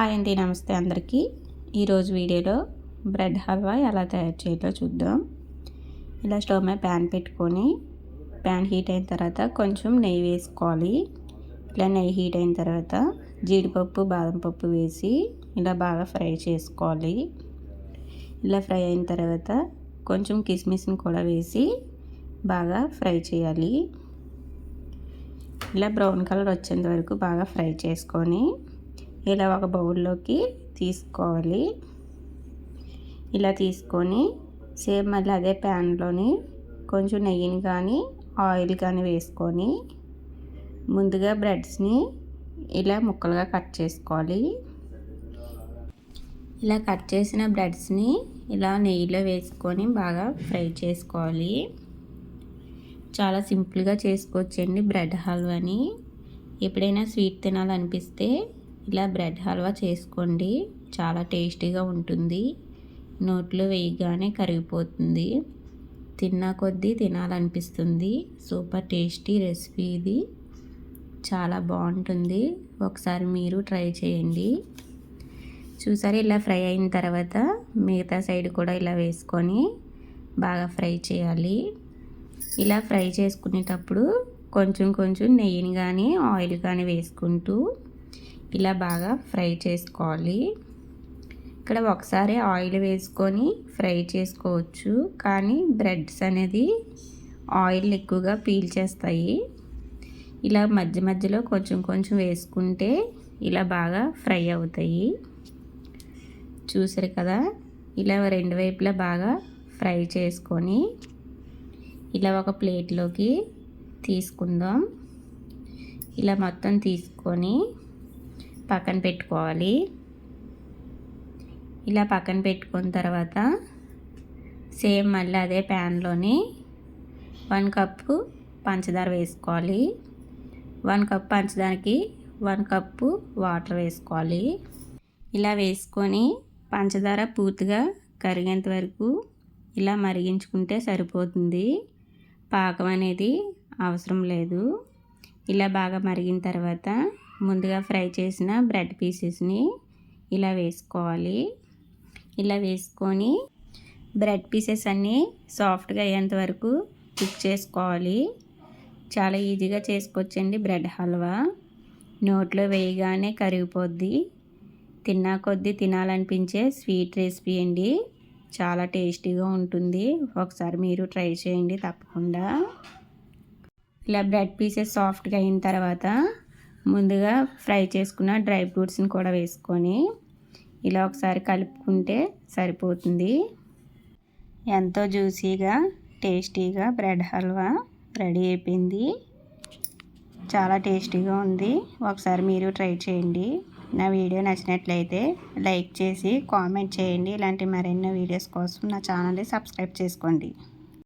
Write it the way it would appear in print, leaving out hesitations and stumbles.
Hi అండి, నమస్తే అందరికీ. ఈరోజు వీడియోలో బ్రెడ్ హల్వా ఎలా తయారు చేయాలో చూద్దాం. ఇలా స్టవ్ మీద ప్యాన్ పెట్టుకొని ప్యాన్ హీట్ అయిన తర్వాత కొంచెం నెయ్యి వేసుకోవాలి. ఇలా నెయ్యి హీట్ అయిన తర్వాత జీడిపప్పు, బాదం పప్పు వేసి ఇలా బాగా ఫ్రై చేసుకోవాలి. ఇలా ఫ్రై అయిన తర్వాత కొంచెం కిస్మిస్ని కూడా వేసి బాగా ఫ్రై చేయాలి. ఇలా బ్రౌన్ కలర్ వచ్చేంత వరకు బాగా ఫ్రై చేసుకొని ఇలా ఒక బౌల్లోకి తీసుకోవాలి. ఇలా తీసుకొని సేమ్ మళ్ళీ అదే ప్యాన్లోని కొంచెం నెయ్యిని కానీ ఆయిల్ కానీ వేసుకొని ముందుగా బ్రెడ్స్ని ఇలా ముక్కలుగా కట్ చేసుకోవాలి. ఇలా కట్ చేసిన బ్రెడ్స్ని ఇలా నెయ్యిలో వేసుకొని బాగా ఫ్రై చేసుకోవాలి. చాలా సింపుల్గా చేసుకోవచ్చండి బ్రెడ్ హల్వాని. ఎప్పుడైనా స్వీట్ తినాలనిపిస్తే ఇలా బ్రెడ్ హల్వా చేసుకోండి. చాలా టేస్టీగా ఉంటుంది. నోట్లో వేయగానే కరిగిపోతుంది. తిన్నా కొద్దీ తినాలనిపిస్తుంది. సూపర్ టేస్టీ రెసిపీ ఇది. చాలా బాగుంటుంది. ఒకసారి మీరు ట్రై చేయండి. చూసారా, ఇలా ఫ్రై అయిన తర్వాత మిగతా సైడ్ కూడా ఇలా వేసుకొని బాగా ఫ్రై చేయాలి. ఇలా ఫ్రై చేసుకునేటప్పుడు కొంచెం కొంచెం నెయ్యిని కానీ ఆయిల్ కానీ వేసుకుంటూ ఇలా బాగా ఫ్రై చేసుకోవాలి. ఇక్కడ ఒకసారి ఆయిల్ వేసుకొని ఫ్రై చేసుకోవచ్చు, కానీ బ్రెడ్స్ అనేది ఆయిల్ ఎక్కువగా పీల్చేస్తాయి. ఇలా మధ్య మధ్యలో కొంచెం కొంచెం వేసుకుంటే ఇలా బాగా ఫ్రై అవుతాయి. చూసారు కదా, ఇలా రెండు వైపులా బాగా ఫ్రై చేసుకొని ఇలా ఒక ప్లేట్లోకి తీసుకుందాం. ఇలా మొత్తం తీసుకొని పక్కన పెట్టుకోవాలి. ఇలా పక్కన పెట్టుకున్న తర్వాత సేమ్ మళ్ళీ అదే ప్యాన్లోని 1 కప్పు పంచదార వేసుకోవాలి. 1 కప్పు పంచదారకి 1 కప్పు వాటర్ వేసుకోవాలి. ఇలా వేసుకొని పంచదార పూర్తిగా కరిగేంత వరకు ఇలా మరిగించుకుంటే సరిపోతుంది. పాకం అనేది అవసరం లేదు. ఇలా బాగా మరిగిన తర్వాత ముందుగా ఫ్రై చేసిన బ్రెడ్ పీసెస్ని ఇలా వేసుకోవాలి. ఇలా వేసుకొని బ్రెడ్ పీసెస్ అన్నీ సాఫ్ట్గా అయ్యేంత వరకు కుక్ చేసుకోవాలి. చాలా ఈజీగా చేసుకోవచ్చండి బ్రెడ్ హల్వా. నోట్లో వేయగానే కరిగిపోద్ది. తిన్నా కొద్దీ తినాలనిపించే స్వీట్ రెసిపీ అండి. చాలా టేస్టీగా ఉంటుంది. ఒకసారి మీరు ట్రై చేయండి తప్పకుండా. ఇలా బ్రెడ్ పీసెస్ సాఫ్ట్గా అయిన తర్వాత ముందుగా ఫ్రై చేసుకున్న డ్రై ఫ్రూట్స్ని కూడా వేసుకొని ఇలా ఒకసారి కలుపుకుంటే సరిపోతుంది. ఎంతో జ్యూసీగా టేస్టీగా బ్రెడ్ హల్వా రెడీ అయిపోయింది. చాలా టేస్టీగా ఉంది. ఒకసారి మీరు ట్రై చేయండి. నా వీడియో నచ్చినట్లయితే లైక్ చేసి కామెంట్ చేయండి. ఇలాంటి మరెన్నో వీడియోస్ కోసం నా ఛానల్ని సబ్స్క్రైబ్ చేసుకోండి.